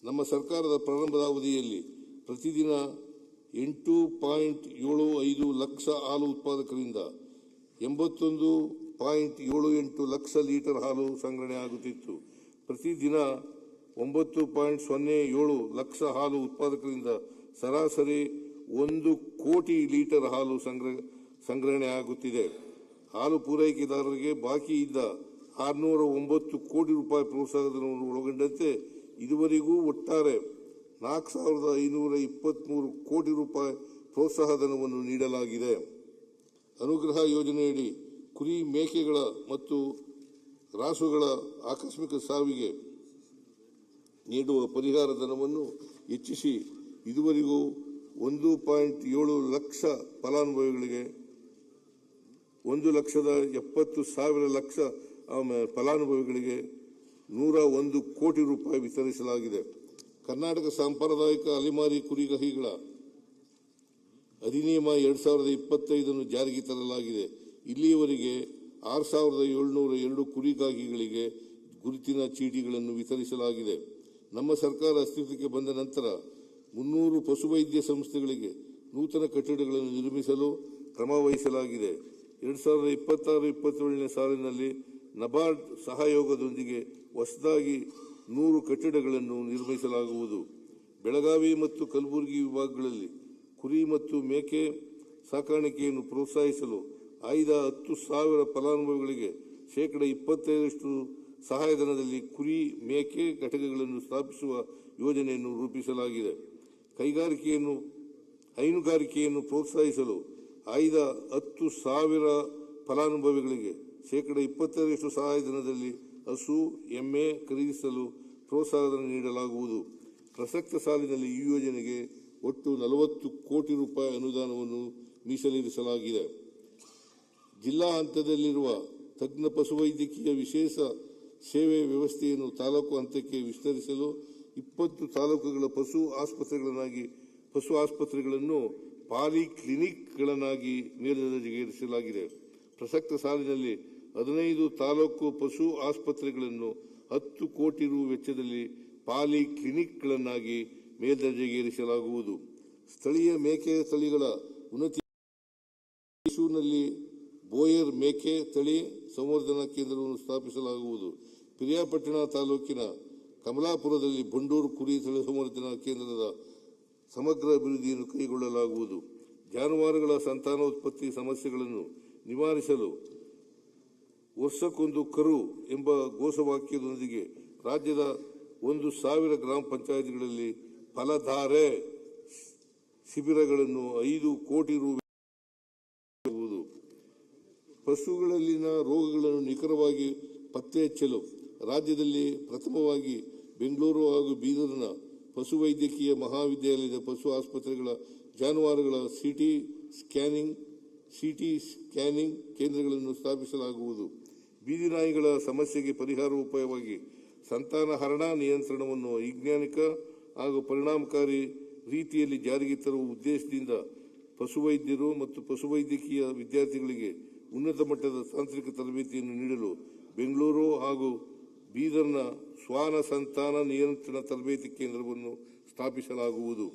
ನಮ್ಮ ಸರ್ಕಾರದ ಪ್ರಾರಂಭದ ಅವಧಿಯಲ್ಲಿ ಪ್ರತಿದಿನ 8.75 ಲಕ್ಷ ಹಾಲು ಉತ್ಪಾದಕರಿಂದ 81.78 ಲಕ್ಷ ಲೀಟರ್ ಹಾಲು ಸಂಗ್ರಹಣೆ ಆಗುತ್ತಿತ್ತು. ಪ್ರತಿದಿನ 9.07 ಲಕ್ಷ ಹಾಲು ಉತ್ಪಾದಕರಿಂದ ಸರಾಸರಿ 1 ಕೋಟಿ ಲೀಟರ್ ಹಾಲು ಸಂಗ್ರಹಣೆ ಆಗುತ್ತಿದೆ. ಹಾಲು ಪೂರೈಕೆದಾರರಿಗೆ ಬಾಕಿ ಇದ್ದ 609 ಕೋಟಿ ರೂಪಾಯಿ ಪ್ರೋತ್ಸಾಹಧನವನ್ನು ಒಳಗೊಂಡಂತೆ ಇದುವರೆಗೂ ಒಟ್ಟಾರೆ 4,523 ಕೋಟಿ ರೂಪಾಯಿ ಪ್ರೋತ್ಸಾಹಧನವನ್ನು ನೀಡಲಾಗಿದೆ. ಅನುಗ್ರಹ ಯೋಜನೆಯಡಿ ಕುರಿ, ಮೇಕೆಗಳ ಮತ್ತು ರಾಸುಗಳ ಆಕಸ್ಮಿಕ ಸಾವಿಗೆ ನೀಡುವ ಪರಿಹಾರ ಧನವನ್ನು ಹೆಚ್ಚಿಸಿ ಇದುವರೆಗೂ 1.7 ಲಕ್ಷ ಫಲಾನುಭವಿಗಳಿಗೆ 1,70,000 ಫಲಾನುಭವಿಗಳಿಗೆ 101 ಕೋಟಿ ರೂಪಾಯಿ ವಿತರಿಸಲಾಗಿದೆ. ಕರ್ನಾಟಕ ಸಾಂಪ್ರದಾಯಿಕ ಅಲೆಮಾರಿ ಕುರಿಗಾಹಿಗಳ ಅಧಿನಿಯಮ 2025 ಜಾರಿಗೆ ತರಲಾಗಿದೆ. ಇಲ್ಲಿಯವರೆಗೆ 6,702 ಕುರಿಗಾಹಿಗಳಿಗೆ ಗುರುತಿನ ಚೀಟಿಗಳನ್ನು ವಿತರಿಸಲಾಗಿದೆ. ನಮ್ಮ ಸರ್ಕಾರ ಅಸ್ತಿತ್ವಕ್ಕೆ ಬಂದ ನಂತರ 300 ಪಶುವೈದ್ಯ ಸಂಸ್ಥೆಗಳಿಗೆ ನೂತನ ಕಟ್ಟಡಗಳನ್ನು ನಿರ್ಮಿಸಲು ಕ್ರಮ ವಹಿಸಲಾಗಿದೆ. 2026-27ನೇ ಸಾಲಿನಲ್ಲಿ ನಬಾರ್ಡ್ ಸಹಯೋಗದೊಂದಿಗೆ ಹೊಸದಾಗಿ 100 ಕಟ್ಟಡಗಳನ್ನು ನಿರ್ಮಿಸಲಾಗುವುದು. ಬೆಳಗಾವಿ ಮತ್ತು ಕಲಬುರಗಿ ವಿಭಾಗಗಳಲ್ಲಿ ಕುರಿ ಮತ್ತು ಮೇಕೆ ಸಾಕಾಣಿಕೆಯನ್ನು ಪ್ರೋತ್ಸಾಹಿಸಲು ಆಯ್ದ 10,000 ಫಲಾನುಭವಿಗಳಿಗೆ 25% ಸಹಾಯಧನದಲ್ಲಿ ಕುರಿ, ಮೇಕೆ ಘಟಕಗಳನ್ನು ಸ್ಥಾಪಿಸುವ ಯೋಜನೆಯನ್ನು ರೂಪಿಸಲಾಗಿದೆ. ಹೈನುಗಾರಿಕೆಯನ್ನು ಪ್ರೋತ್ಸಾಹಿಸಲು ಆಯ್ದ 10,000 ಫಲಾನುಭವಿಗಳಿಗೆ 25% ಸಹಾಯಧನದಲ್ಲಿ ಹಸು, ಎಮ್ಮೆ ಖರೀದಿಸಲು ಪ್ರೋತ್ಸಾಹಧನ ನೀಡಲಾಗುವುದು. ಪ್ರಸಕ್ತ ಸಾಲಿನಲ್ಲಿ ಈ ಯೋಜನೆಗೆ ಒಟ್ಟು 40 ಕೋಟಿ ರೂಪಾಯಿ ಅನುದಾನವನ್ನು ಮೀಸಲಿರಿಸಲಾಗಿದೆ. ಜಿಲ್ಲಾ ಹಂತದಲ್ಲಿರುವ ತಜ್ಞ ಪಶುವೈದ್ಯಕೀಯ ವಿಶೇಷ ಸೇವೆ ವ್ಯವಸ್ಥೆಯನ್ನು ತಾಲೂಕು ಹಂತಕ್ಕೆ ವಿಸ್ತರಿಸಲು 20 ತಾಲೂಕುಗಳ ಪಶು ಆಸ್ಪತ್ರೆಗಳನ್ನು ಪಾಲಿಕ್ಲಿನಿಕ್ಗಳನ್ನಾಗಿ ಮೇಲ್ದರ್ಜೆಗೇರಿಸಲಾಗಿದೆ. ಪ್ರಸಕ್ತ ಸಾಲಿನಲ್ಲಿ 15 ತಾಲೂಕು ಪಶು ಆಸ್ಪತ್ರೆಗಳನ್ನು 10 ಕೋಟಿ ರು ವೆಚ್ಚದಲ್ಲಿ ಪಾಲಿಕ್ಲಿನಿಕ್ಗಳನ್ನಾಗಿ ಮೇಲ್ದರ್ಜೆಗೇರಿಸಲಾಗುವುದು. ಸ್ಥಳೀಯ ಮೇಕೆ ತಳಿಗಳ ಉನ್ನತಿ ಮೈಸೂರಿನಲ್ಲಿ ಬೋಯರ್ ಮೇಕೆ ತಳಿ ಸಂವರ್ಧನಾ ಕೇಂದ್ರವನ್ನು ಸ್ಥಾಪಿಸಲಾಗುವುದು. ಪಿರಿಯಾಪಟ್ಟಣ ತಾಲೂಕಿನ ಕಮಲಾಪುರದಲ್ಲಿ ಬಂಡೂರು ಕುರಿ ತಳಿ ಸಂವರ್ಧನಾ ಕೇಂದ್ರದ ಸಮಗ್ರ ಅಭಿವೃದ್ಧಿಯನ್ನು ಕೈಗೊಳ್ಳಲಾಗುವುದು. ಜಾನುವಾರುಗಳ ಸಂತಾನೋತ್ಪತ್ತಿ ಸಮಸ್ಯೆಗಳನ್ನು ನಿವಾರಿಸಲು ವರ್ಷಕ್ಕೊಂದು ಕರು ಎಂಬ ಘೋಷವಾಕ್ಯದೊಂದಿಗೆ ರಾಜ್ಯದ 1,000 ಗ್ರಾಮ ಪಂಚಾಯಿತಿಗಳಲ್ಲಿ ಫಲಧಾರೆ ಶಿಬಿರಗಳನ್ನು 5 ಕೋಟಿ ರು. ಪಶುಗಳಲ್ಲಿನ ರೋಗಗಳನ್ನು ನಿಖರವಾಗಿ ಪತ್ತೆ ಹಚ್ಚಲು ರಾಜ್ಯದಲ್ಲಿ ಪ್ರಥಮವಾಗಿ ಬೆಂಗಳೂರು ಹಾಗೂ ಬೀದರ್ನ ಪಶುವೈದ್ಯಕೀಯ ಮಹಾವಿದ್ಯಾಲಯದ ಪಶು ಆಸ್ಪತ್ರೆಗಳ ಜಾನುವಾರುಗಳ ಸಿಟಿ ಸ್ಕ್ಯಾನಿಂಗ್ ಕೇಂದ್ರಗಳನ್ನು ಸ್ಥಾಪಿಸಲಾಗುವುದು. ಬೀದಿ ನಾಯಿಗಳ ಸಮಸ್ಯೆಗೆ ಪರಿಹಾರೋಪಾಯವಾಗಿ ಸಂತಾನಹರಣ ನಿಯಂತ್ರಣವನ್ನು ವೈಜ್ಞಾನಿಕ ಹಾಗೂ ಪರಿಣಾಮಕಾರಿ ರೀತಿಯಲ್ಲಿ ಜಾರಿಗೆ ತರುವ ಉದ್ದೇಶದಿಂದ ಪಶುವೈದ್ಯರು ಮತ್ತು ಪಶುವೈದ್ಯಕೀಯ ವಿದ್ಯಾರ್ಥಿಗಳಿಗೆ ಉನ್ನತ ಮಟ್ಟದ ತಾಂತ್ರಿಕ ತರಬೇತಿಯನ್ನು ನೀಡಲು ಬೆಂಗಳೂರು ಹಾಗೂ ಬೀದರ್ನ ಶ್ವಾನ ಸಂತಾನ ನಿಯಂತ್ರಣ ತರಬೇತಿ ಕೇಂದ್ರವನ್ನು ಸ್ಥಾಪಿಸಲಾಗುವುದು.